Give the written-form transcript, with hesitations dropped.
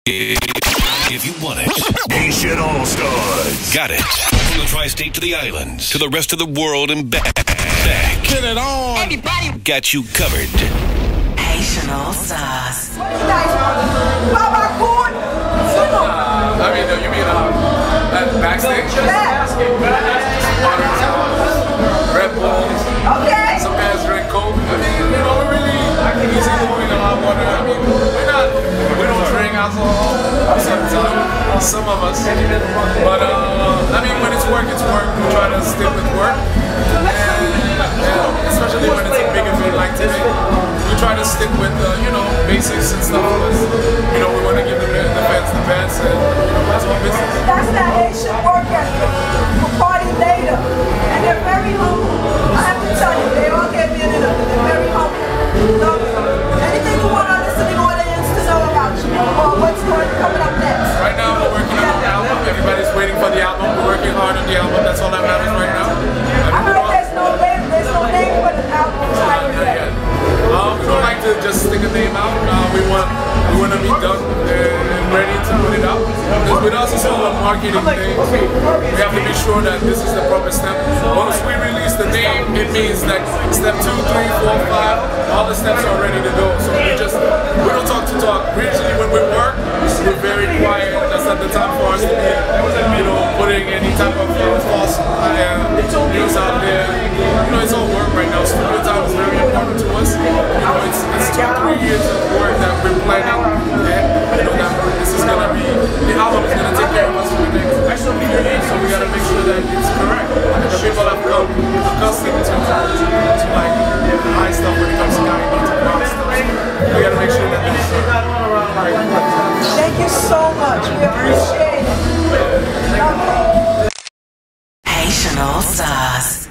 If you want it, Nation All-Stars. got it. From the tri-state to the islands, to the rest of the world and back. Get it on. Everybody Got you covered. Haitian All-Stars. I mean, you mean backstage? Red Bulls. Okay. Some guys drink Coke. I mean, we really easy moving a lot of water. I mean, we don't drink alcohol sometimes, some of us. But I mean, when it's work, it's work. We try to stick with work. And especially when it's a big event like today, we try to stick with basics and stuff. We want to give the fans the best, and that's our business. That's that Haitian work ethic for party later. And they're very humble. I have to tell you, they all get me in it up. They're very humble. So, anything you want our listening audience to know about you, or what's coming up next? Right now, we're working on the album. Everybody's waiting for the album. We're working hard on the album. That's all that matters right now. I heard there's no name for the album title yet. We don't like to just stick a name out. We want to be done and ready to put it out. Because with us, it's all a marketing thing. We have to be sure that this is the proper step. Once we release the name, it means that step 2, 3, 4, 5, all the steps are ready to go. So we don't talk to talk. Usually when we work, we're very quiet. That's not the time for us to be, putting any type of false news out there. It's all work right now. Studio time is very important to us. It's 2 or 3 years of work that we're planning, and that this is gonna be, the album is gonna take care of us for the next few years. So we gotta make sure that it's correct. And the people have come accustomed to like high stuff when it comes to Caribbean to rock stuff. So we gotta make sure that this is right. Thank you so much. We appreciate it. Love you. Haitian All-Stars.